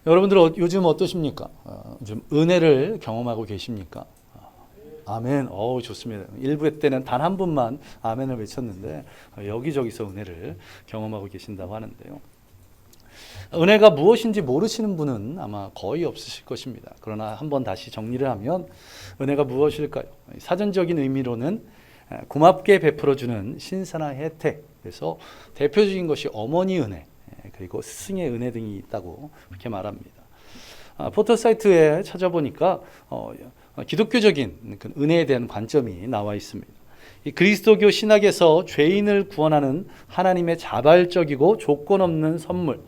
여러분들 요즘 어떠십니까? 요즘 은혜를 경험하고 계십니까? 아멘. 좋습니다. 1부 때는 단 한 분만 아멘을 외쳤는데 여기저기서 은혜를 경험하고 계신다고 하는데요. 은혜가 무엇인지 모르시는 분은 아마 거의 없으실 것입니다. 그러나 한번 다시 정리를 하면 은혜가 무엇일까요? 사전적인 의미로는 고맙게 베풀어주는 신선한 혜택, 그래서 대표적인 것이 어머니 은혜, 그리고 스승의 은혜 등이 있다고 그렇게 말합니다. 포털 사이트에 찾아보니까 기독교적인 그 은혜에 대한 관점이 나와 있습니다. 이 그리스도교 신학에서 죄인을 구원하는 하나님의 자발적이고 조건 없는 선물,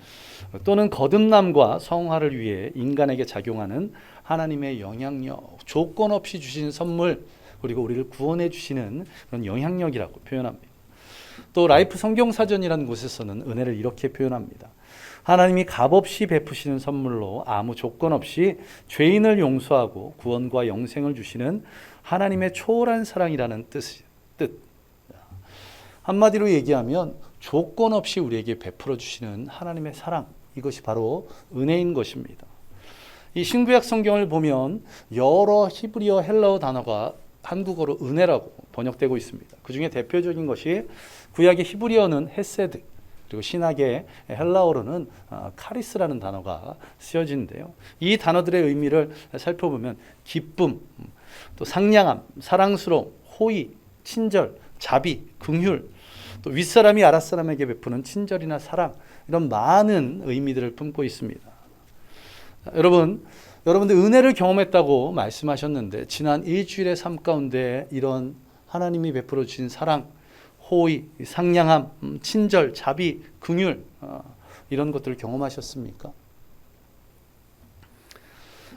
또는 거듭남과 성화를 위해 인간에게 작용하는 하나님의 영향력, 조건 없이 주신 선물, 그리고 우리를 구원해 주시는 그런 영향력이라고 표현합니다. 또 라이프 성경사전이라는 곳에서는 은혜를 이렇게 표현합니다. 하나님이 값없이 베푸시는 선물로 아무 조건 없이 죄인을 용서하고 구원과 영생을 주시는 하나님의 초월한 사랑이라는 뜻. 한마디로 얘기하면 조건 없이 우리에게 베풀어 주시는 하나님의 사랑, 이것이 바로 은혜인 것입니다. 이 신구약 성경을 보면 여러 히브리어 헬라어 단어가 한국어로 은혜라고 번역되고 있습니다. 그 중에 대표적인 것이 구약의 히브리어는 헤세드, 그리고 신약의 헬라어로는 카리스라는 단어가 쓰여지는데요. 이 단어들의 의미를 살펴보면 기쁨, 또 상냥함, 사랑스러움, 호의, 친절, 자비, 긍휼, 또 윗사람이 아랫사람에게 베푸는 친절이나 사랑, 이런 많은 의미들을 품고 있습니다. 여러분들 은혜를 경험했다고 말씀하셨는데 지난 일주일의 삶 가운데 이런 하나님이 베풀어 주신 사랑, 호의, 상냥함, 친절, 자비, 긍휼, 이런 것들을 경험하셨습니까?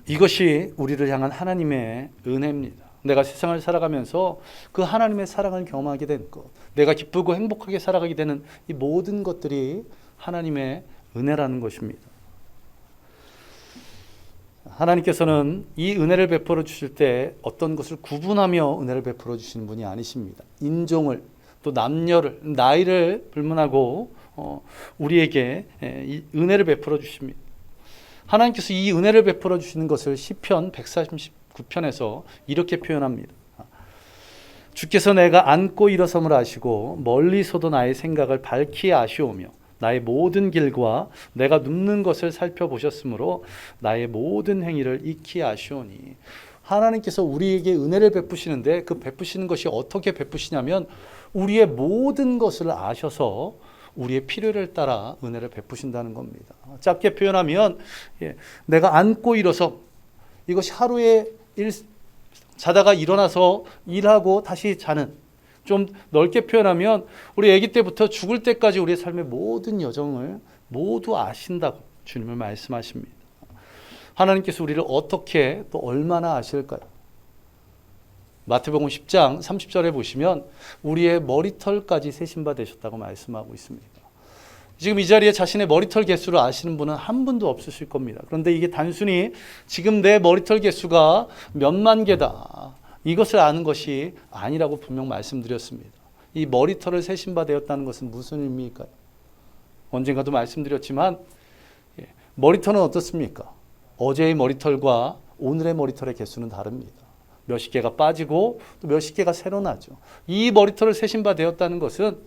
이것이 우리를 향한 하나님의 은혜입니다. 내가 세상을 살아가면서 그 하나님의 사랑을 경험하게 된 것, 내가 기쁘고 행복하게 살아가게 되는 이 모든 것들이 하나님의 은혜라는 것입니다. 하나님께서는 이 은혜를 베풀어 주실 때 어떤 것을 구분하며 은혜를 베풀어 주시는 분이 아니십니다. 인종을, 또 남녀를, 나이를 불문하고 우리에게 이 은혜를 베풀어 주십니다. 하나님께서 이 은혜를 베풀어 주시는 것을 시편 139편에서 이렇게 표현합니다. 주께서 내가 앉고 일어섬을 아시고 멀리서도 나의 생각을 밝히 아시오며 나의 모든 길과 내가 눕는 것을 살펴보셨으므로 나의 모든 행위를 익히 아시오니. 하나님께서 우리에게 은혜를 베푸시는데 그 베푸시는 것이 어떻게 베푸시냐면 우리의 모든 것을 아셔서 우리의 필요를 따라 은혜를 베푸신다는 겁니다. 짧게 표현하면 내가 앉고 일어서, 이것이 하루에 자다가 일어나서 일하고 다시 자는, 좀 넓게 표현하면 우리 아기 때부터 죽을 때까지 우리의 삶의 모든 여정을 모두 아신다고 주님을 말씀하십니다. 하나님께서 우리를 어떻게 또 얼마나 아실까요? 마태복음 10장 30절에 보시면 우리의 머리털까지 세신 바 되셨다고 말씀하고 있습니다. 지금 이 자리에 자신의 머리털 개수를 아시는 분은 한 분도 없으실 겁니다. 그런데 이게 단순히 지금 내 머리털 개수가 몇만 개다, 이것을 아는 것이 아니라고 분명 말씀드렸습니다. 이 머리털을 세신 바 되었다는 것은 무슨 의미일까요? 언젠가도 말씀드렸지만 머리털은 어떻습니까? 어제의 머리털과 오늘의 머리털의 개수는 다릅니다. 몇십 개가 빠지고 또 몇십 개가 새로 나죠. 이 머리털을 세신 바 되었다는 것은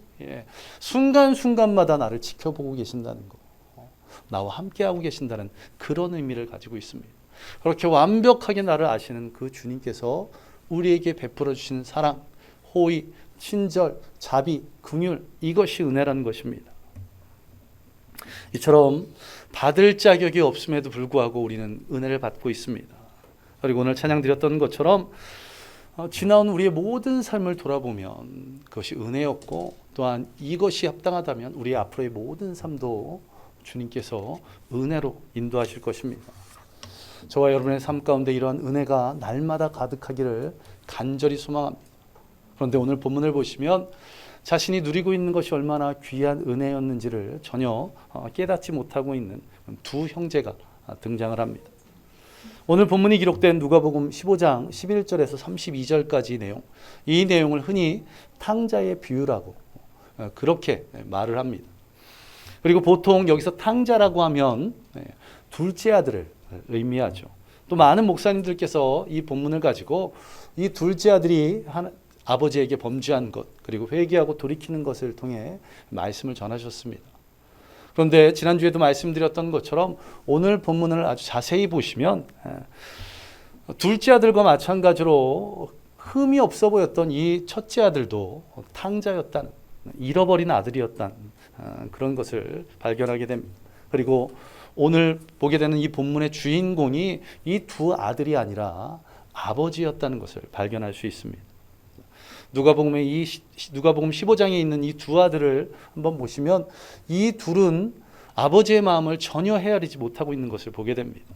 순간순간마다 나를 지켜보고 계신다는 거, 나와 함께하고 계신다는 그런 의미를 가지고 있습니다. 그렇게 완벽하게 나를 아시는 그 주님께서 우리에게 베풀어 주시는 사랑, 호의, 친절, 자비, 긍휼, 이것이 은혜라는 것입니다. 이처럼 받을 자격이 없음에도 불구하고 우리는 은혜를 받고 있습니다. 그리고 오늘 찬양 드렸던 것처럼 지나온 우리의 모든 삶을 돌아보면 그것이 은혜였고, 또한 이것이 합당하다면 우리의 앞으로의 모든 삶도 주님께서 은혜로 인도하실 것입니다. 저와 여러분의 삶 가운데 이러한 은혜가 날마다 가득하기를 간절히 소망합니다. 그런데 오늘 본문을 보시면 자신이 누리고 있는 것이 얼마나 귀한 은혜였는지를 전혀 깨닫지 못하고 있는 두 형제가 등장을 합니다. 오늘 본문이 기록된 누가복음 15장 11절에서 32절까지 내용, 이 내용을 흔히 탕자의 비유라고 그렇게 말을 합니다. 그리고 보통 여기서 탕자라고 하면 둘째 아들을 의미하죠. 또 많은 목사님들께서 이 본문을 가지고 이 둘째 아들이 아버지에게 범죄한 것, 그리고 회개하고 돌이키는 것을 통해 말씀을 전하셨습니다. 그런데 지난주에도 말씀드렸던 것처럼 오늘 본문을 아주 자세히 보시면 둘째 아들과 마찬가지로 흠이 없어 보였던 이 첫째 아들도 탕자였다는, 잃어버린 아들이었다는 그런 것을 발견하게 됩니다. 그리고 오늘 보게 되는 이 본문의 주인공이 이 두 아들이 아니라 아버지였다는 것을 발견할 수 있습니다. 누가복음 15장에 있는 이 두 아들을 한번 보시면 이 둘은 아버지의 마음을 전혀 헤아리지 못하고 있는 것을 보게 됩니다.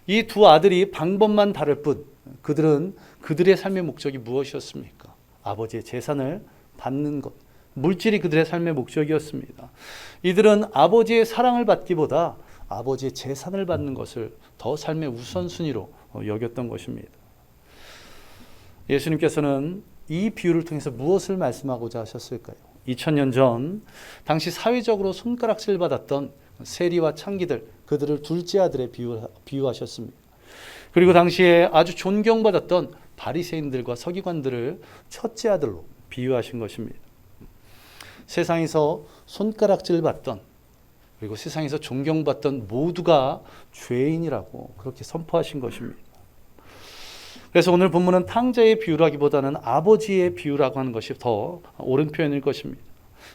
이 두 아들이 방법만 다를 뿐 그들은 그들의 삶의 목적이 무엇이었습니까? 아버지의 재산을 받는 것, 물질이 그들의 삶의 목적이었습니다. 이들은 아버지의 사랑을 받기보다 아버지의 재산을 받는 것을 더 삶의 우선순위로 여겼던 것입니다. 예수님께서는 이 비유를 통해서 무엇을 말씀하고자 하셨을까요? 2000년 전 당시 사회적으로 손가락질 받았던 세리와 창기들, 그들을 둘째 아들에 비유하셨습니다. 그리고 당시에 아주 존경받았던 바리새인들과 서기관들을 첫째 아들로 비유하신 것입니다. 세상에서 손가락질 받던, 그리고 세상에서 존경받던 모두가 죄인이라고 그렇게 선포하신 것입니다. 그래서 오늘 본문은 탕자의 비유라기보다는 아버지의 비유라고 하는 것이 더 옳은 표현일 것입니다.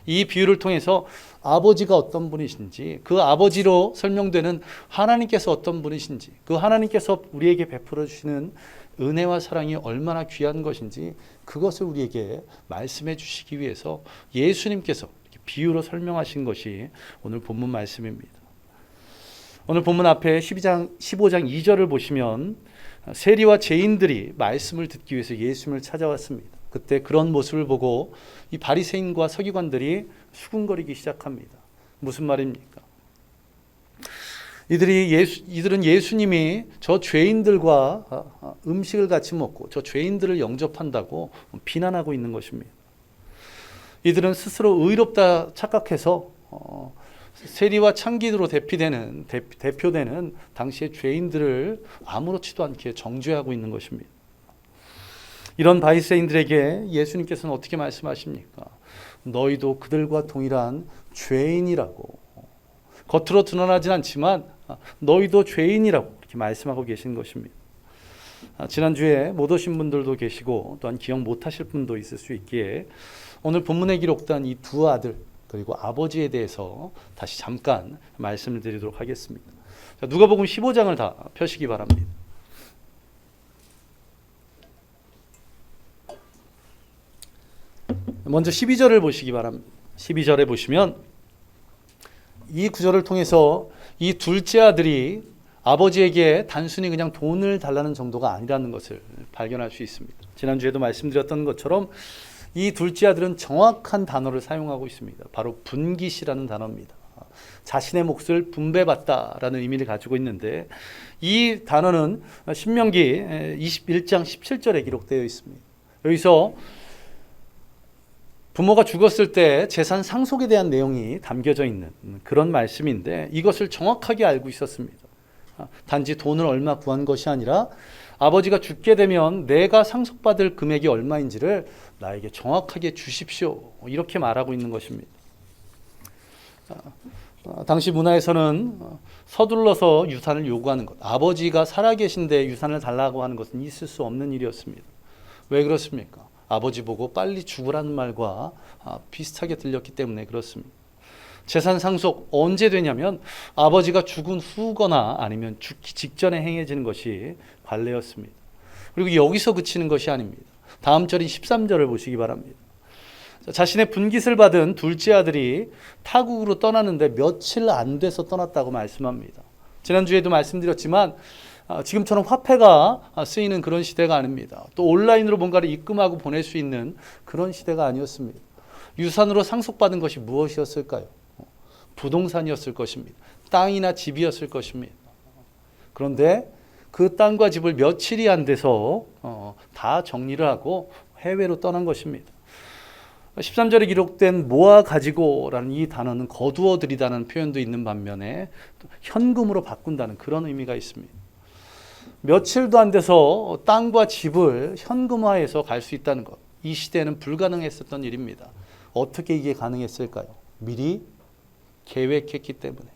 이 비유를 통해서 아버지가 어떤 분이신지, 그 아버지로 설명되는 하나님께서 어떤 분이신지, 그 하나님께서 우리에게 베풀어 주시는 은혜와 사랑이 얼마나 귀한 것인지 그것을 우리에게 말씀해 주시기 위해서 예수님께서 이렇게 비유로 설명하신 것이 오늘 본문 말씀입니다. 오늘 본문 앞에 15장 2절을 보시면 세리와 죄인들이 말씀을 듣기 위해서 예수님을 찾아왔습니다. 그때 그런 모습을 보고 이 바리새인과 서기관들이 수군거리기 시작합니다. 무슨 말입니까? 이들은 예수님이 저 죄인들과 음식을 같이 먹고 저 죄인들을 영접한다고 비난하고 있는 것입니다. 이들은 스스로 의롭다 착각해서 세리와 창기로 대표되는 당시의 죄인들을 아무렇지도 않게 정죄하고 있는 것입니다. 이런 바리새인들에게 예수님께서는 어떻게 말씀하십니까? 너희도 그들과 동일한 죄인이라고, 겉으로 드러나진 않지만 너희도 죄인이라고 이렇게 말씀하고 계신 것입니다. 지난주에 못 오신 분들도 계시고 또한 기억 못하실 분도 있을 수 있기에 오늘 본문에 기록된 이 두 아들 그리고 아버지에 대해서 다시 잠깐 말씀을 드리도록 하겠습니다. 누가복음 15장을 다 펴시기 바랍니다. 먼저 12절을 보시기 바랍니다. 12절에 보시면 이 구절을 통해서 이 둘째 아들이 아버지에게 단순히 그냥 돈을 달라는 정도가 아니라는 것을 발견할 수 있습니다. 지난주에도 말씀드렸던 것처럼 이 둘째 아들은 정확한 단어를 사용하고 있습니다. 바로 분깃이라는 단어입니다. 자신의 몫을 분배받다라는 의미를 가지고 있는데 이 단어는 신명기 21장 17절에 기록되어 있습니다. 여기서 부모가 죽었을 때 재산 상속에 대한 내용이 담겨져 있는 그런 말씀인데 이것을 정확하게 알고 있었습니다. 단지 돈을 얼마 구한 것이 아니라 아버지가 죽게 되면 내가 상속받을 금액이 얼마인지를 나에게 정확하게 주십시오. 이렇게 말하고 있는 것입니다. 당시 문화에서는 서둘러서 유산을 요구하는 것, 아버지가 살아계신데 유산을 달라고 하는 것은 있을 수 없는 일이었습니다. 왜 그렇습니까? 아버지 보고 빨리 죽으라는 말과 비슷하게 들렸기 때문에 그렇습니다. 재산 상속 언제 되냐면 아버지가 죽은 후거나 아니면 죽기 직전에 행해지는 것이 관례였습니다. 그리고 여기서 그치는 것이 아닙니다. 다음 절인 13절을 보시기 바랍니다. 자신의 분깃을 받은 둘째 아들이 타국으로 떠나는데 며칠 안 돼서 떠났다고 말씀합니다. 지난주에도 말씀드렸지만 지금처럼 화폐가 쓰이는 그런 시대가 아닙니다. 또 온라인으로 뭔가를 입금하고 보낼 수 있는 그런 시대가 아니었습니다. 유산으로 상속받은 것이 무엇이었을까요? 부동산이었을 것입니다. 땅이나 집이었을 것입니다. 그런데 그 땅과 집을 며칠이 안 돼서 다 정리를 하고 해외로 떠난 것입니다. 13절에 기록된 모아 가지고라는 이 단어는 거두어 들이다는 표현도 있는 반면에 또 현금으로 바꾼다는 그런 의미가 있습니다. 며칠도 안 돼서 땅과 집을 현금화해서 갈 수 있다는 것. 이 시대에는 불가능했었던 일입니다. 어떻게 이게 가능했을까요? 미리 계획했기 때문에.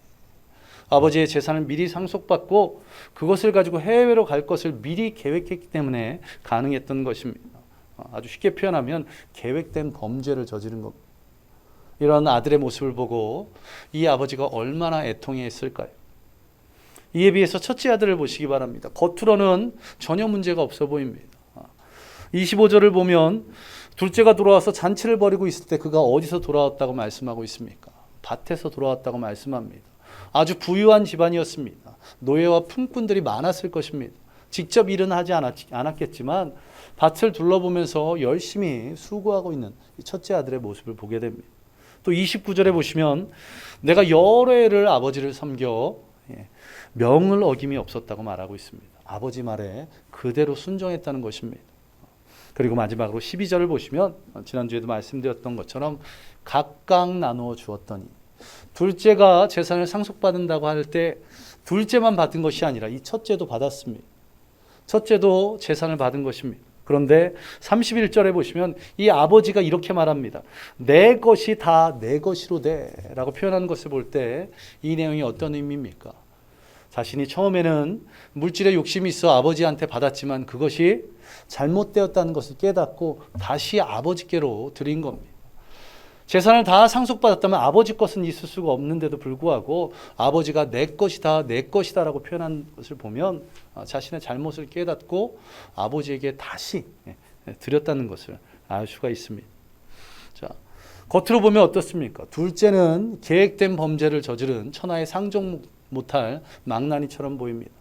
아버지의 재산을 미리 상속받고 그것을 가지고 해외로 갈 것을 미리 계획했기 때문에 가능했던 것입니다. 아주 쉽게 표현하면 계획된 범죄를 저지른 겁니다. 이런 아들의 모습을 보고 이 아버지가 얼마나 애통해했을까요? 이에 비해서 첫째 아들을 보시기 바랍니다. 겉으로는 전혀 문제가 없어 보입니다. 25절을 보면 둘째가 돌아와서 잔치를 벌이고 있을 때 그가 어디서 돌아왔다고 말씀하고 있습니까? 밭에서 돌아왔다고 말씀합니다. 아주 부유한 집안이었습니다. 노예와 품꾼들이 많았을 것입니다. 직접 일은 하지 않았겠지만 밭을 둘러보면서 열심히 수고하고 있는 첫째 아들의 모습을 보게 됩니다. 또 29절에 보시면 내가 여러 해를 아버지를 섬겨 명을 어김이 없었다고 말하고 있습니다. 아버지 말에 그대로 순종했다는 것입니다. 그리고 마지막으로 12절을 보시면 지난주에도 말씀드렸던 것처럼 각각 나누어 주었더니 둘째가 재산을 상속받는다고 할 때 둘째만 받은 것이 아니라 이 첫째도 받았습니다. 첫째도 재산을 받은 것입니다. 그런데 31절에 보시면 이 아버지가 이렇게 말합니다. 내 것이 다 내 것이로 돼 라고 표현하는 것을 볼 때 이 내용이 어떤 의미입니까? 자신이 처음에는 물질에 욕심이 있어 아버지한테 받았지만 그것이 잘못되었다는 것을 깨닫고 다시 아버지께로 드린 겁니다. 재산을 다 상속받았다면 아버지 것은 있을 수가 없는데도 불구하고 아버지가 내 것이다 내 것이다 라고 표현한 것을 보면 자신의 잘못을 깨닫고 아버지에게 다시 드렸다는 것을 알 수가 있습니다. 자, 겉으로 보면 어떻습니까? 둘째는 계획된 범죄를 저지른 천하의 상종 못할 망나니처럼 보입니다.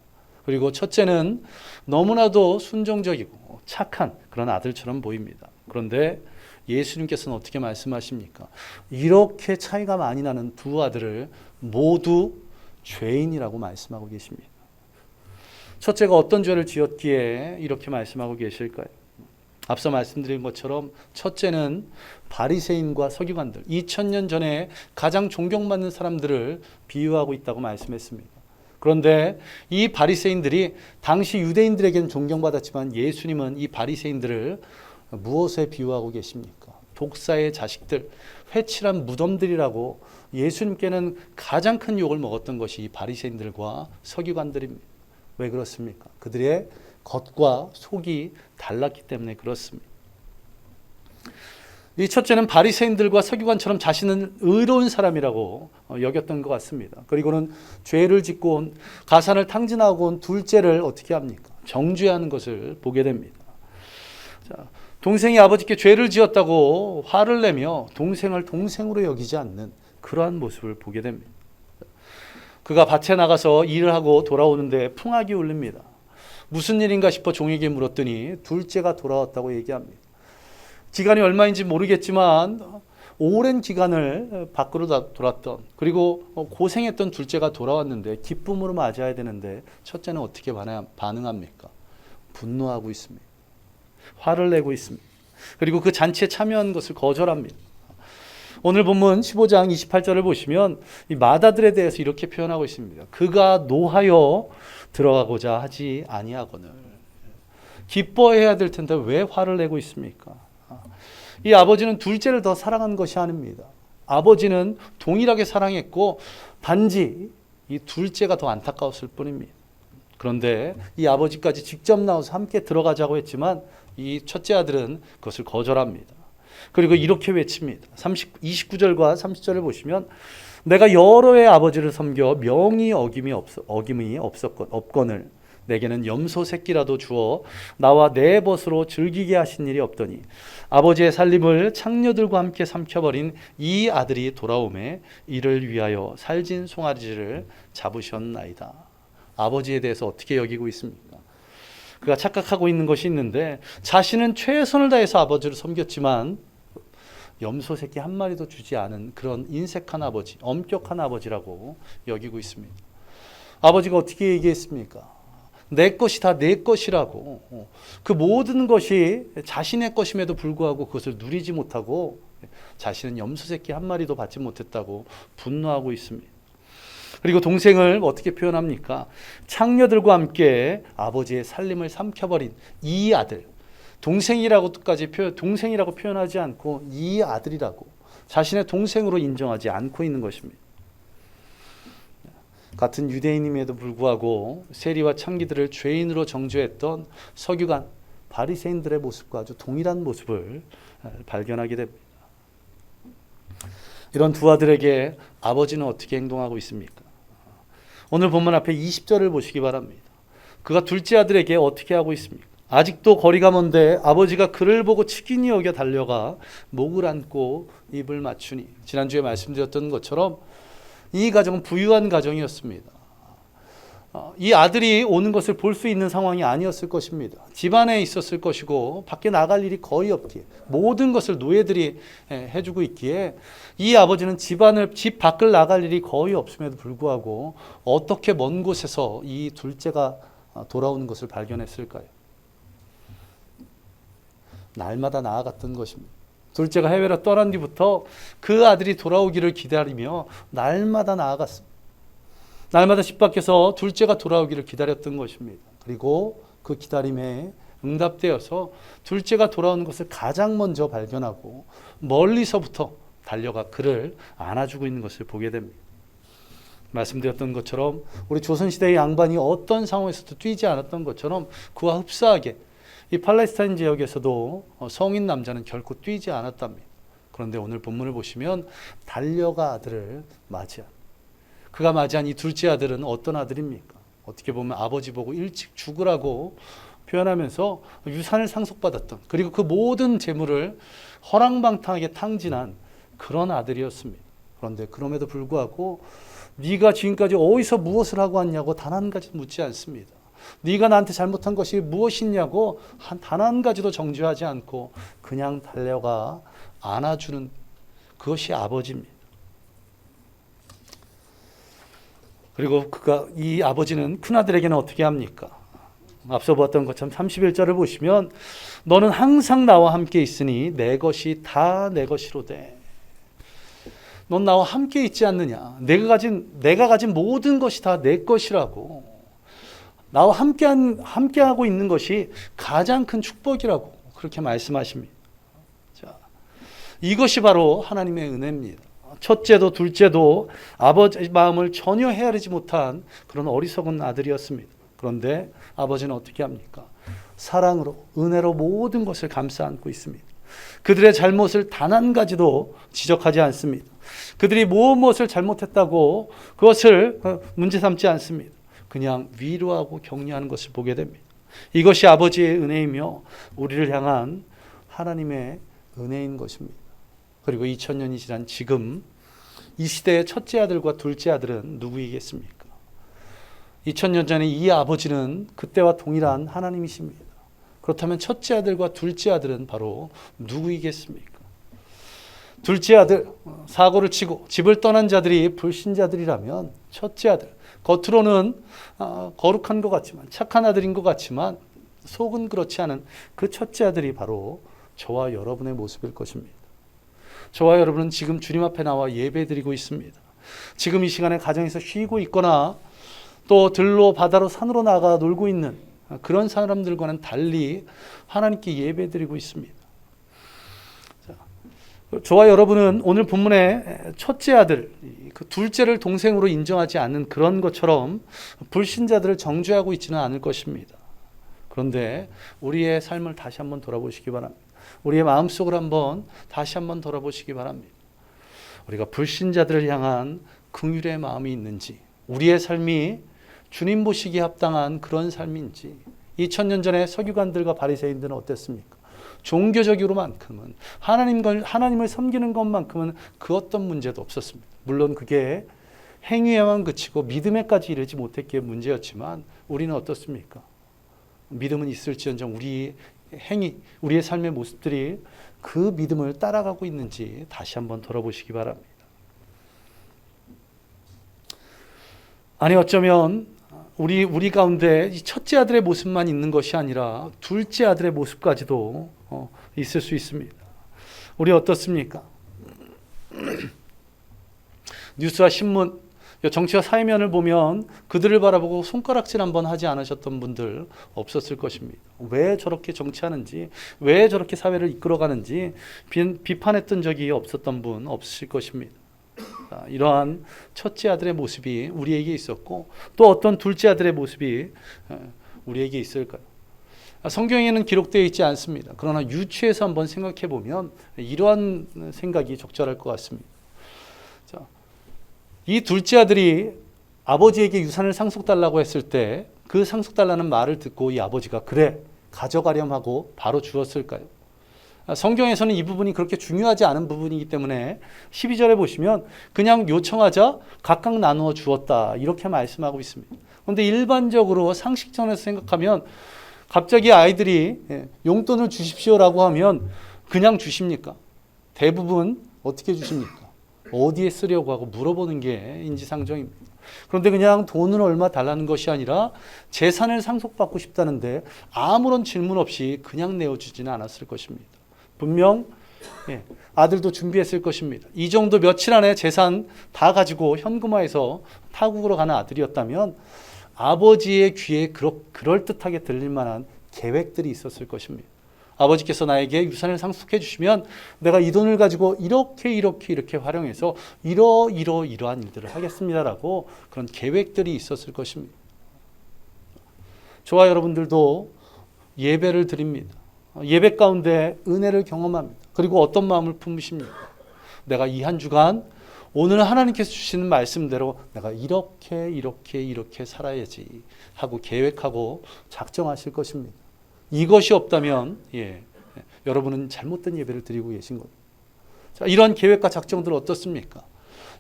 그리고 첫째는 너무나도 순종적이고 착한 그런 아들처럼 보입니다. 그런데 예수님께서는 어떻게 말씀하십니까? 이렇게 차이가 많이 나는 두 아들을 모두 죄인이라고 말씀하고 계십니다. 첫째가 어떤 죄를 지었기에 이렇게 말씀하고 계실까요? 앞서 말씀드린 것처럼 첫째는 바리새인과 서기관들, 2000년 전에 가장 존경받는 사람들을 비유하고 있다고 말씀했습니다. 그런데 이 바리새인들이 당시 유대인들에게는 존경받았지만 예수님은 이 바리새인들을 무엇에 비유하고 계십니까? 독사의 자식들, 회칠한 무덤들이라고 예수님께는 가장 큰 욕을 먹었던 것이 이 바리새인들과 서기관들입니다. 왜 그렇습니까? 그들의 겉과 속이 달랐기 때문에 그렇습니다. 이 첫째는 바리새인들과 서기관처럼 자신은 의로운 사람이라고 여겼던 것 같습니다. 그리고는 죄를 짓고 온 가산을 탕진하고 온 둘째를 어떻게 합니까? 정죄하는 것을 보게 됩니다. 자, 동생이 아버지께 죄를 지었다고 화를 내며 동생을 동생으로 여기지 않는 그러한 모습을 보게 됩니다. 그가 밭에 나가서 일을 하고 돌아오는데 풍악이 울립니다. 무슨 일인가 싶어 종에게 물었더니 둘째가 돌아왔다고 얘기합니다. 기간이 얼마인지 모르겠지만 오랜 기간을 밖으로 돌았던 그리고 고생했던 둘째가 돌아왔는데 기쁨으로 맞아야 되는데 첫째는 어떻게 반응합니까? 분노하고 있습니다. 화를 내고 있습니다. 그리고 그 잔치에 참여한 것을 거절합니다. 오늘 본문 15장 28절을 보시면 이 맏아들에 대해서 이렇게 표현하고 있습니다. 그가 노하여 들어가고자 하지 아니하거늘. 기뻐해야 될 텐데 왜 화를 내고 있습니까? 이 아버지는 둘째를 더 사랑한 것이 아닙니다. 아버지는 동일하게 사랑했고 단지 이 둘째가 더 안타까웠을 뿐입니다. 그런데 이 아버지까지 직접 나와서 함께 들어가자고 했지만 이 첫째 아들은 그것을 거절합니다. 그리고 이렇게 외칩니다. 29절과 30절을 보시면 내가 여러 해 아버지를 섬겨 명이 어김이 없거늘 내게는 염소 새끼라도 주어 나와 내 벗으로 즐기게 하신 일이 없더니 아버지의 살림을 창녀들과 함께 삼켜버린 이 아들이 돌아오매 이를 위하여 살진 송아지를 잡으셨나이다. 아버지에 대해서 어떻게 여기고 있습니까? 그가 착각하고 있는 것이 있는데 자신은 최선을 다해서 아버지를 섬겼지만 염소 새끼 한 마리도 주지 않은 그런 인색한 아버지, 엄격한 아버지라고 여기고 있습니다. 아버지가 어떻게 얘기했습니까? 내 것이 다 내 것이라고. 그 모든 것이 자신의 것임에도 불구하고 그것을 누리지 못하고 자신은 염소 새끼 한 마리도 받지 못했다고 분노하고 있습니다. 그리고 동생을 어떻게 표현합니까? 창녀들과 함께 아버지의 살림을 삼켜버린 이 아들. 동생이라고 표현하지 않고 이 아들이라고 자신의 동생으로 인정하지 않고 있는 것입니다. 같은 유대인임에도 불구하고 세리와 창기들을 죄인으로 정죄했던 서기관 바리새인들의 모습과 아주 동일한 모습을 발견하게 됩니다. 이런 두 아들에게 아버지는 어떻게 행동하고 있습니까? 오늘 본문 앞에 20절을 보시기 바랍니다. 그가 둘째 아들에게 어떻게 하고 있습니까? 아직도 거리가 먼데 아버지가 그를 보고 치킨이 여겨 달려가 목을 안고 입을 맞추니, 지난주에 말씀드렸던 것처럼 이 가정은 부유한 가정이었습니다. 이 아들이 오는 것을 볼 수 있는 상황이 아니었을 것입니다. 집안에 있었을 것이고 밖에 나갈 일이 거의 없기에 모든 것을 노예들이 해주고 있기에 이 아버지는 집 밖을 나갈 일이 거의 없음에도 불구하고 어떻게 먼 곳에서 이 둘째가 돌아오는 것을 발견했을까요? 날마다 나아갔던 것입니다. 둘째가 해외로 떠난 뒤부터 그 아들이 돌아오기를 기다리며 날마다 나아갔습니다. 날마다 집 밖에서 둘째가 돌아오기를 기다렸던 것입니다. 그리고 그 기다림에 응답되어서 둘째가 돌아오는 것을 가장 먼저 발견하고 멀리서부터 달려가 그를 안아주고 있는 것을 보게 됩니다. 말씀드렸던 것처럼 우리 조선시대의 양반이 어떤 상황에서도 뛰지 않았던 것처럼 그와 흡사하게 이 팔레스타인 지역에서도 성인 남자는 결코 뛰지 않았답니다. 그런데 오늘 본문을 보시면 달려가 아들을 맞이한, 그가 맞이한 이 둘째 아들은 어떤 아들입니까? 어떻게 보면 아버지 보고 일찍 죽으라고 표현하면서 유산을 상속받았던, 그리고 그 모든 재물을 허랑방탕하게 탕진한 그런 아들이었습니다. 그런데 그럼에도 불구하고 네가 지금까지 어디서 무엇을 하고 왔냐고 단 한 가지 묻지 않습니다. 네가 나한테 잘못한 것이 무엇이냐고 단 한 가지도 정죄하지 않고 그냥 달려가 안아주는, 그것이 아버지입니다. 그리고 이 아버지는 큰아들에게는 어떻게 합니까? 앞서 보았던 것처럼 31절을 보시면 너는 항상 나와 함께 있으니 내 것이 다 내 것이로되. 넌 나와 함께 있지 않느냐? 내가 가진 모든 것이 다 내 것이라고. 나와 함께하고 있는 것이 가장 큰 축복이라고 그렇게 말씀하십니다. 자, 이것이 바로 하나님의 은혜입니다. 첫째도 둘째도 아버지 마음을 전혀 헤아리지 못한 그런 어리석은 아들이었습니다. 그런데 아버지는 어떻게 합니까? 사랑으로, 은혜로 모든 것을 감싸 안고 있습니다. 그들의 잘못을 단 한 가지도 지적하지 않습니다. 그들이 무엇을 잘못했다고 그것을 문제 삼지 않습니다. 그냥 위로하고 격려하는 것을 보게 됩니다. 이것이 아버지의 은혜이며 우리를 향한 하나님의 은혜인 것입니다. 그리고 2000년이 지난 지금 이 시대의 첫째 아들과 둘째 아들은 누구이겠습니까? 2000년 전에 이 아버지는 그때와 동일한 하나님이십니다. 그렇다면 첫째 아들과 둘째 아들은 바로 누구이겠습니까? 둘째 아들, 사고를 치고 집을 떠난 자들이 불신자들이라면 첫째 아들, 겉으로는 거룩한 것 같지만, 착한 아들인 것 같지만 속은 그렇지 않은 그 첫째 아들이 바로 저와 여러분의 모습일 것입니다. 저와 여러분은 지금 주님 앞에 나와 예배드리고 있습니다. 지금 이 시간에 가정에서 쉬고 있거나 또 들로 바다로 산으로 나가 놀고 있는 그런 사람들과는 달리 하나님께 예배드리고 있습니다. 저와 여러분은 오늘 본문의 첫째 아들, 그 둘째를 동생으로 인정하지 않는 그런 것처럼 불신자들을 정죄하고 있지는 않을 것입니다. 그런데 우리의 삶을 다시 한번 돌아보시기 바랍니다. 우리의 마음속을 다시 한번 돌아보시기 바랍니다. 우리가 불신자들을 향한 긍휼의 마음이 있는지, 우리의 삶이 주님 보시기에 합당한 그런 삶인지, 2000년 전에 서기관들과 바리새인들은 어땠습니까? 종교적으로만큼은 하나님을 섬기는 것만큼은 그 어떤 문제도 없었습니다. 물론 그게 행위에만 그치고 믿음에까지 이르지 못했기에 문제였지만 우리는 어떻습니까? 믿음은 있을지언정 우리의 행위, 우리의 삶의 모습들이 그 믿음을 따라가고 있는지 다시 한번 돌아보시기 바랍니다. 아니 어쩌면 우리 가운데 이 첫째 아들의 모습만 있는 것이 아니라 둘째 아들의 모습까지도 있을 수 있습니다. 우리 어떻습니까? 뉴스와 신문, 정치와 사회면을 보면 그들을 바라보고 손가락질 한번 하지 않으셨던 분들 없었을 것입니다. 왜 저렇게 정치하는지, 왜 저렇게 사회를 이끌어가는지 비판했던 적이 없었던 분 없으실 것입니다. 이러한 첫째 아들의 모습이 우리에게 있었고 또 어떤 둘째 아들의 모습이 우리에게 있을까요? 성경에는 기록되어 있지 않습니다. 그러나 유추해서 한번 생각해 보면 이러한 생각이 적절할 것 같습니다. 자, 이 둘째 아들이 아버지에게 유산을 상속달라고 했을 때 그 상속달라는 말을 듣고 이 아버지가 그래 가져가렴 하고 바로 주었을까요? 성경에서는 이 부분이 그렇게 중요하지 않은 부분이기 때문에 12절에 보시면 그냥 요청하자 각각 나누어 주었다 이렇게 말씀하고 있습니다. 그런데 일반적으로 상식선에서 생각하면 갑자기 아이들이 용돈을 주십시오라고 하면 그냥 주십니까? 대부분 어떻게 주십니까? 어디에 쓰려고 하고 물어보는 게 인지상정입니다. 그런데 그냥 돈을 얼마 달라는 것이 아니라 재산을 상속받고 싶다는데 아무런 질문 없이 그냥 내어주지는 않았을 것입니다. 분명 아들도 준비했을 것입니다. 이 정도 며칠 안에 재산 다 가지고 현금화해서 타국으로 가는 아들이었다면 아버지의 귀에 그럴듯하게 들릴 만한 계획들이 있었을 것입니다. 아버지께서 나에게 유산을 상속해 주시면 내가 이 돈을 가지고 이렇게 활용해서 이러한 일들을 하겠습니다라고 그런 계획들이 있었을 것입니다. 저와 여러분들도 예배를 드립니다. 예배 가운데 은혜를 경험합니다. 그리고 어떤 마음을 품으십니까? 내가 이 한 주간 오늘 하나님께서 주시는 말씀대로 내가 이렇게 살아야지 하고 계획하고 작정하실 것입니다. 이것이 없다면 여러분은 잘못된 예배를 드리고 계신 겁니다. 자, 이런 계획과 작정들 어떻습니까?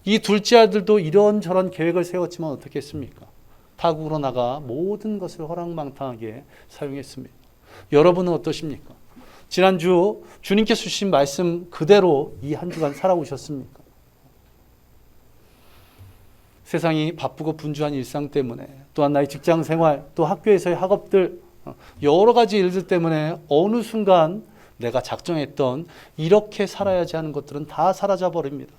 이 둘째 아들도 이런저런 계획을 세웠지만 어떻게 했습니까? 타국으로 나가 모든 것을 허랑방탕하게 사용했습니다. 여러분은 어떠십니까? 지난주 주님께서 주신 말씀 그대로 이 한 주간 살아오셨습니까? 세상이 바쁘고 분주한 일상 때문에 또한 나의 직장 생활 또 학교에서의 학업들 여러 가지 일들 때문에 어느 순간 내가 작정했던 이렇게 살아야지 하는 것들은 다 사라져 버립니다.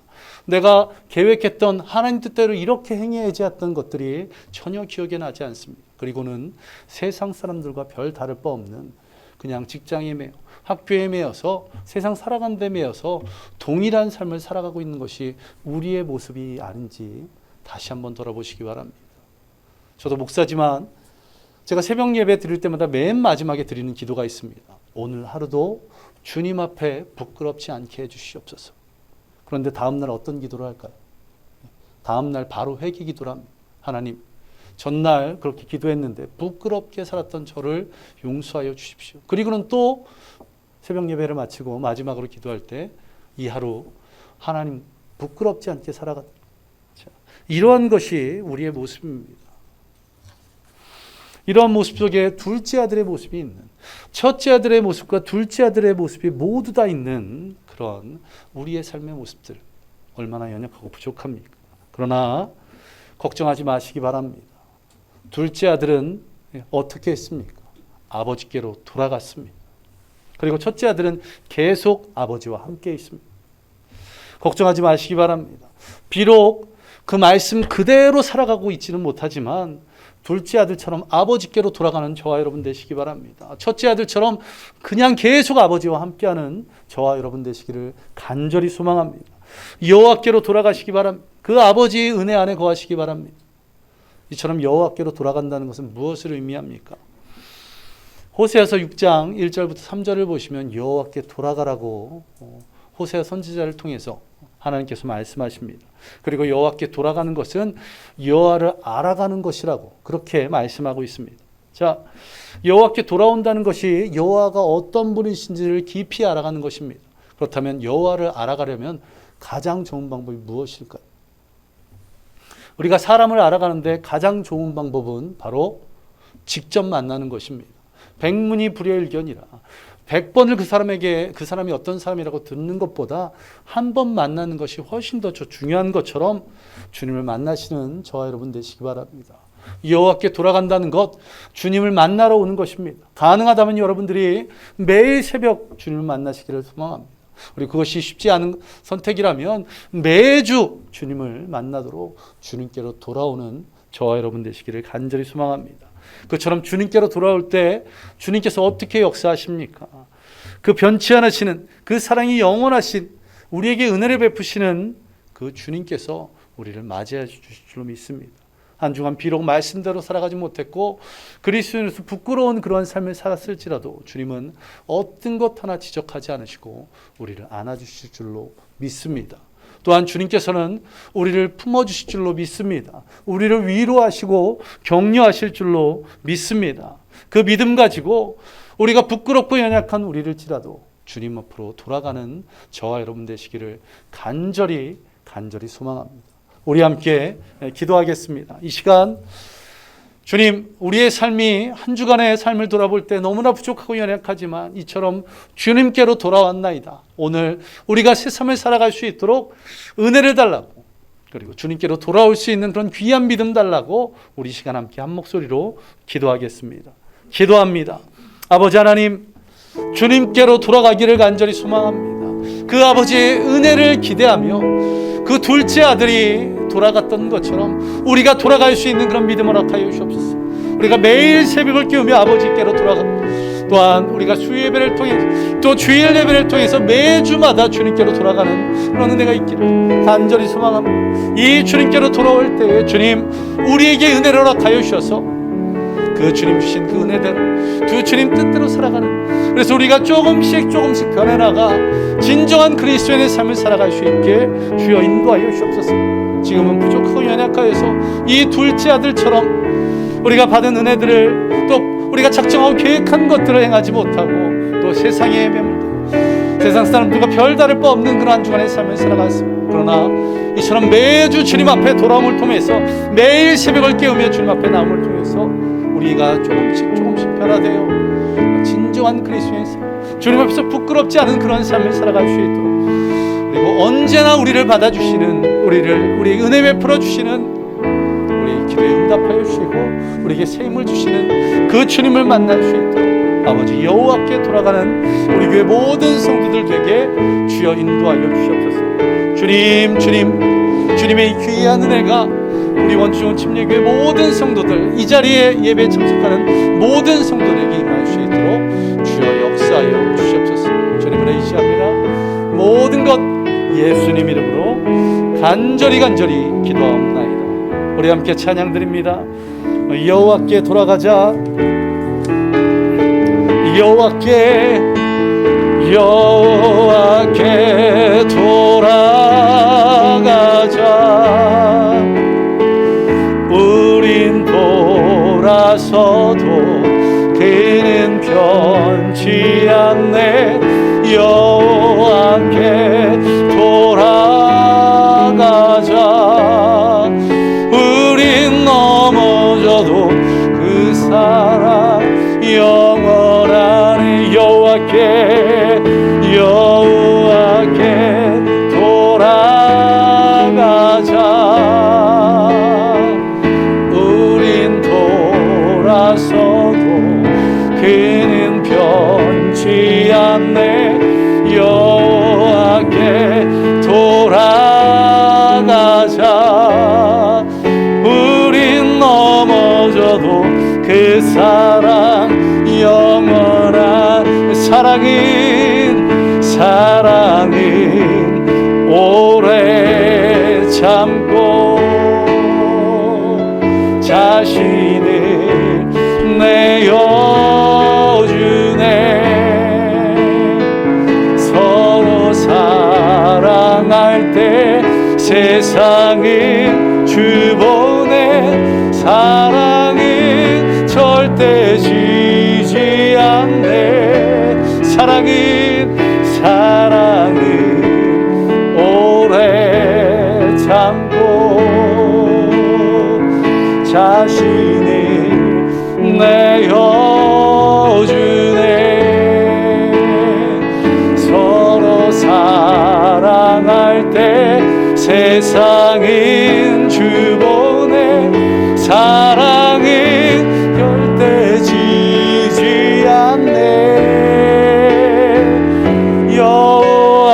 내가 계획했던 하나님 뜻대로 이렇게 행해야지 했던 것들이 전혀 기억에 나지 않습니다. 그리고는 세상 사람들과 별 다를 바 없는 그냥 직장에 매여 학교에 매여서 세상 살아가는 데 매여서 동일한 삶을 살아가고 있는 것이 우리의 모습이 아닌지 다시 한번 돌아보시기 바랍니다. 저도 목사지만 제가 새벽 예배 드릴 때마다 맨 마지막에 드리는 기도가 있습니다. 오늘 하루도 주님 앞에 부끄럽지 않게 해주시옵소서. 그런데 다음날 어떤 기도를 할까요? 다음날 바로 회개 기도를 합니다. 하나님, 전날 그렇게 기도했는데 부끄럽게 살았던 저를 용서하여 주십시오. 그리고는 또 새벽 예배를 마치고 마지막으로 기도할 때 이 하루 하나님 부끄럽지 않게 살아갔다. 이러한 것이 우리의 모습입니다. 이러한 모습 속에 둘째 아들의 모습이 있는, 첫째 아들의 모습과 둘째 아들의 모습이 모두 다 있는 그런 우리의 삶의 모습들 얼마나 연약하고 부족합니까? 그러나 걱정하지 마시기 바랍니다. 둘째 아들은 어떻게 했습니까? 아버지께로 돌아갔습니다. 그리고 첫째 아들은 계속 아버지와 함께 있습니다. 걱정하지 마시기 바랍니다. 비록 그 말씀 그대로 살아가고 있지는 못하지만 둘째 아들처럼 아버지께로 돌아가는 저와 여러분 되시기 바랍니다. 첫째 아들처럼 그냥 계속 아버지와 함께하는 저와 여러분 되시기를 간절히 소망합니다. 여호와께로 돌아가시기 바랍니다. 그 아버지의 은혜 안에 거하시기 바랍니다. 이처럼 여호와께로 돌아간다는 것은 무엇을 의미합니까? 호세아서 6장 1절부터 3절을 보시면 여호와께 돌아가라고 호세아 선지자를 통해서 하나님께서 말씀하십니다. 그리고 여호와께 돌아가는 것은 여호와를 알아가는 것이라고 그렇게 말씀하고 있습니다. 자, 여호와께 돌아온다는 것이 여호와가 어떤 분이신지를 깊이 알아가는 것입니다. 그렇다면 여호와를 알아가려면 가장 좋은 방법이 무엇일까요? 우리가 사람을 알아가는데 가장 좋은 방법은 바로 직접 만나는 것입니다. 백문이 불여일견이라 100번을 그 사람이 어떤 사람이라고 듣는 것보다 한 번 만나는 것이 훨씬 더 중요한 것처럼 주님을 만나시는 저와 여러분 되시기 바랍니다. 여호와께 돌아간다는 것, 주님을 만나러 오는 것입니다. 가능하다면 여러분들이 매일 새벽 주님을 만나시기를 소망합니다. 우리 그것이 쉽지 않은 선택이라면 매주 주님을 만나도록 주님께로 돌아오는 저와 여러분 되시기를 간절히 소망합니다. 그처럼 주님께로 돌아올 때 주님께서 어떻게 역사하십니까? 그 변치 않으시는 그 사랑이 영원하신 우리에게 은혜를 베푸시는 그 주님께서 우리를 맞이해 주실 줄로 믿습니다. 한 주간 비록 말씀대로 살아가지 못했고 그리스도인으로서 부끄러운 그러한 삶을 살았을지라도 주님은 어떤 것 하나 지적하지 않으시고 우리를 안아주실 줄로 믿습니다. 또한 주님께서는 우리를 품어주실 줄로 믿습니다. 우리를 위로하시고 격려하실 줄로 믿습니다. 그 믿음 가지고 우리가 부끄럽고 연약한 우리를지라도 주님 앞으로 돌아가는 저와 여러분 되시기를 간절히 소망합니다. 우리 함께 기도하겠습니다. 이 시간 주님, 우리의 삶이 한 주간의 삶을 돌아볼 때 너무나 부족하고 연약하지만 이처럼 주님께로 돌아왔나이다. 오늘 우리가 새 삶을 살아갈 수 있도록 은혜를 달라고, 그리고 주님께로 돌아올 수 있는 그런 귀한 믿음 달라고 우리 시간 함께 한 목소리로 기도하겠습니다. 기도합니다. 아버지 하나님, 주님께로 돌아가기를 간절히 소망합니다. 그 아버지의 은혜를 기대하며 그 둘째 아들이 돌아갔던 것처럼 우리가 돌아갈 수 있는 그런 믿음을 허락하여 주옵소서. 우리가 매일 새벽을 깨우며 아버지께로 돌아가고, 또한 우리가 수요예배를 통해 또 주일 예배를 통해서 매주마다 주님께로 돌아가는 그런 은혜가 있기를 간절히 소망합니다. 이 주님께로 돌아올 때에 주님, 우리에게 은혜를 허락하여 주셔서 그 주님 주신 그 은혜대로 두 주님 뜻대로 살아가는, 그래서 우리가 조금씩 변해나가 진정한 그리스도인의 삶을 살아갈 수 있게 주여 인도하여 주옵소서. 지금은 부족하고 연약하여서 이 둘째 아들처럼 우리가 받은 은혜들을 또 우리가 작정하고 계획한 것들을 행하지 못하고 또 세상에 매몰되고 세상 사람들과 별다를 바 없는 그런 한 주간의 삶을 살아갔습니다. 그러나 이처럼 매주 주님 앞에 돌아옴을 통해서 매일 새벽을 깨우며 주님 앞에 나옴을 통해서 우리가 조금씩 변화되어 진정한 그리스도의 삶, 주님 앞에서 부끄럽지 않은 그런 삶을 살아갈 수 있도록, 그리고 언제나 우리를 받아주시는, 우리에게 은혜 베풀어 주시는, 우리 기도에 응답하여 주시고 우리에게 새 힘을 주시는 그 주님을 만날 수 있도록 아버지 여호와께 돌아가는 우리 교회 모든 성도들 되게 주여 인도하여 주시옵소서. 주님의 이 귀한 은혜가 우리 원주원 침례교회 모든 성도들, 이 자리에 예배에 참석하는 모든 성도들에게 임할 수 있도록 주여 역사하여 주시옵소서. 주님을 의지합니다. 모든 것 예수님 이름으로 간절히 기도하옵나이다. 우리 함께 찬양 드립니다. 여호와께 돌아가자. 여호와께 돌아가자. 우린 돌아서도 그는 변치 않네. 여호와께 돌아가자. 우린 넘어져도 그 사랑 영원하네. 여호와께 돌아가자. 우린 돌아서도 그는 변치 않네. 여호와께 돌아가자. 우린 넘어져도 그 사랑 영원한 사랑은 오래 참고 자신을 내어주네. 서로 사랑할 때 세상은 주보내. 사랑은 절대 지지 않네. 사랑은 오래 참고 자신을 내어주네. 서로 사랑할 때 세상은 주보내. 사랑은 절대 지지 않네. 여호와께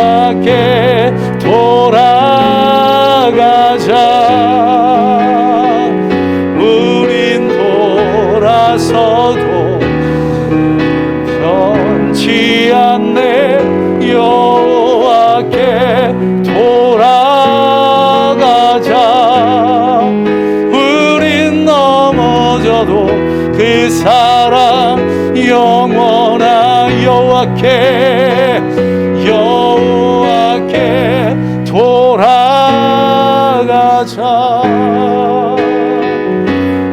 돌아서도 변치 않네. 여호와께 돌아가자. 우린 넘어져도 그 사랑 영원한 여호와께 돌아가자.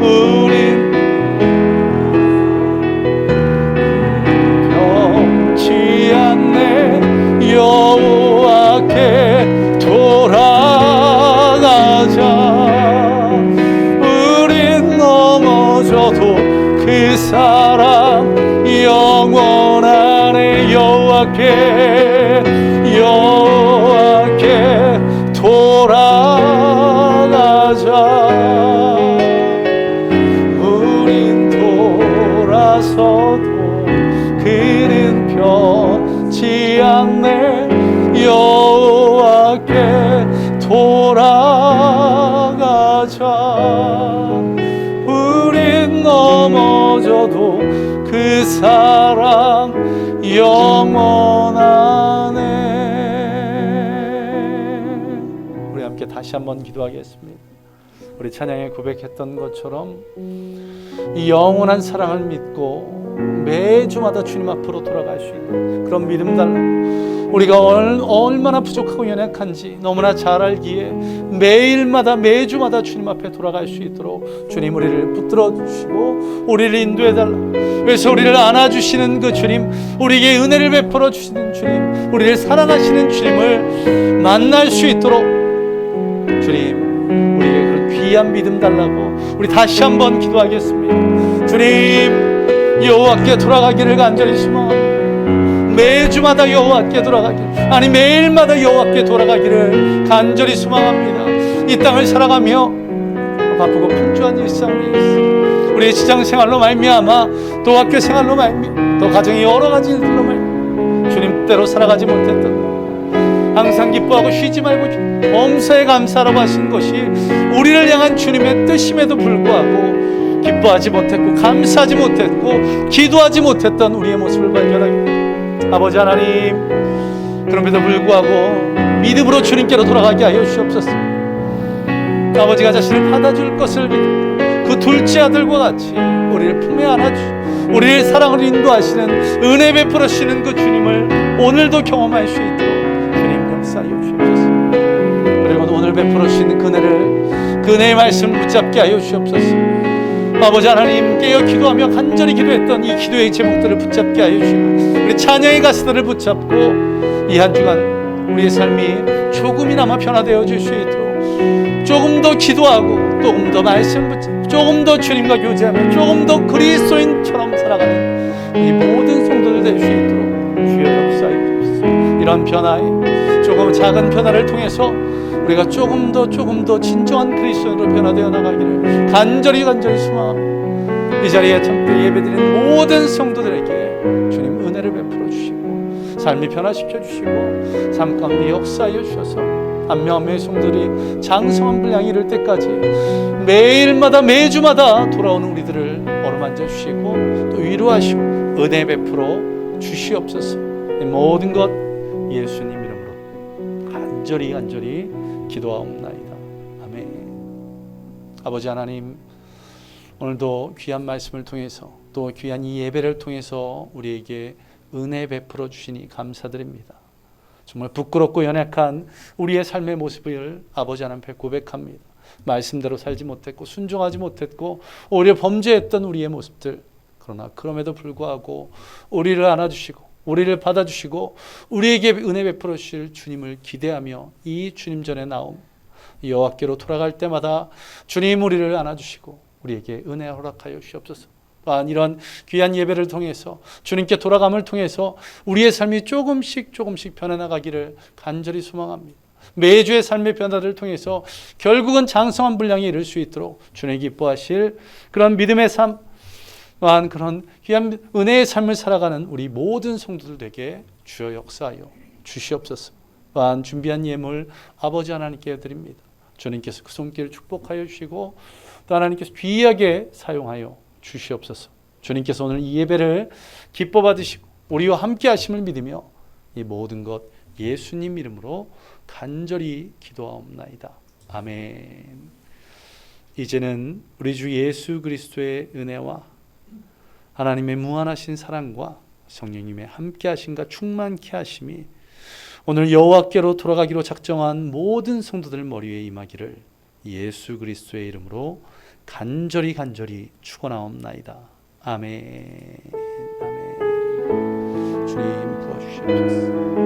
우린 변치 않네. 여호와께 돌아가자. 우린 넘어져도 그 사랑 영원하네. 여호와께 돌아가자. 우린 돌아서도 그는 변치 않네. 여호와께 돌아가자. 우린 넘어져도 그 사랑 영원하네. 우리 함께 다시 한번 기도하겠습니다. 우리 찬양에 고백했던 것처럼 이 영원한 사랑을 믿고 매주마다 주님 앞으로 돌아갈 수 있는 그런 믿음 달라. 우리가 얼마나 부족하고 연약한지 너무나 잘 알기에 매일마다 매주마다 주님 앞에 돌아갈 수 있도록 주님 우리를 붙들어 주시고 우리를 인도해 달라. 그래서 우리를 안아주시는 그 주님, 우리에게 은혜를 베풀어 주시는 주님, 우리를 사랑하시는 주님을 만날 수 있도록 주님 우리에게 그런 귀한 믿음 달라고 우리 다시 한번 기도하겠습니다. 주님, 여호와께 돌아가기를 간절히 소망합니다. 매주마다 여호와께 돌아가기를, 아니 매일마다 여호와께 돌아가기를 간절히 소망합니다. 이 땅을 살아가며 바쁘고 풍주한 일상을 위해서 우리의 직장생활로 말미암아 또 학교 생활로 말미암아 또 가정의 여러 가지 일들로 말미암아 주님대로 살아가지 못했던, 항상 기뻐하고 쉬지 말고 범사에 감사하라고 하신 것이 우리를 향한 주님의 뜻임에도 불구하고 기뻐하지 못했고 감사하지 못했고 기도하지 못했던 우리의 모습을 발견하게 됩니다. 아버지 하나님, 그럼에도 불구하고 믿음으로 주님께로 돌아가게 하여 주시옵소서. 아버지가 자신을 받아줄 것을 믿고 그 둘째 아들과 같이 우리를 품에 안아주시고 우리를 사랑으로 인도하시는, 은혜 베풀어 주시는 그 주님을 오늘도 경험할 수 있도록 주님 역사하여 주시옵소서. 그리고 오늘 베풀어 주시는 그 은혜의 말씀을 붙잡게 하여 주시옵소서. 아버지 하나님, 깨어 기도하며 간절히 기도했던 이 기도의 제목들을 붙잡게 하여 주시고 우리 찬양의 가스들을 붙잡고 이 한 주간 우리의 삶이 조금이나마 변화되어질 수 있도록 조금 더 기도하고 조금 더 말씀 붙잡고 조금 더 주님과 교제하며 조금 더 그리스도인처럼 살아가는 이 모든 성도들 될 수 있도록 주여 역사해 주옵소서. 이런 변화에 조금 작은 변화를 통해서 우리가 조금 더 진정한 그리스도인으로 변화되어 나가기를 간절히 소망합니다. 이 자리에 참되이 예배드리는 모든 성도들에게 주님 은혜를 베풀어 주시고 삶이 변화시켜 주시고 삶 가운데 역사하여 주셔서 한 명 한 명의 성도들이 장성한 분량이 이를 때까지 매일마다 매주마다 돌아오는 우리들을 어루만져 주시고 또 위로하시고 은혜 베풀어 주시옵소서. 이 모든 것 예수님 이름으로 간절히 기도하옵나이다. 아멘. 아버지 하나님, 오늘도 귀한 말씀을 통해서 또 귀한 이 예배를 통해서 우리에게 은혜 베풀어 주시니 감사드립니다. 정말 부끄럽고 연약한 우리의 삶의 모습을 아버지 하나님 앞에 고백합니다. 말씀대로 살지 못했고 순종하지 못했고 오히려 범죄했던 우리의 모습들, 그러나 그럼에도 불구하고 우리를 안아주시고 우리를 받아주시고 우리에게 은혜 베풀어 주실 주님을 기대하며 이 주님 전에 나옴, 여호와께로 돌아갈 때마다 주님 우리를 안아주시고 우리에게 은혜 허락하여 주시옵소서. 또한 이런 귀한 예배를 통해서 주님께 돌아감을 통해서 우리의 삶이 조금씩 변해나가기를 간절히 소망합니다. 매주의 삶의 변화를 통해서 결국은 장성한 분량에 이를 수 있도록 주님 기뻐하실 그런 믿음의 삶, 또한 그런 귀한 은혜의 삶을 살아가는 우리 모든 성도들에게 주여 역사하여 주시옵소서. 또한 준비한 예물 아버지 하나님께 드립니다. 주님께서 그 손길을 축복하여 주시고 또 하나님께서 귀하게 사용하여 주시옵소서. 주님께서 오늘 이 예배를 기뻐 받으시고 우리와 함께 하심을 믿으며 이 모든 것 예수님 이름으로 간절히 기도하옵나이다. 아멘. 이제는 우리 주 예수 그리스도의 은혜와 하나님의 무한하신 사랑과 성령님의 함께 하심과 충만케 하심이 오늘 여호와께로 돌아가기로 작정한 모든 성도들 머리 위에 임하기를 예수 그리스도의 이름으로 간절히 축원하옵나이다. 아멘. 아멘. 주님 도와주시옵소서.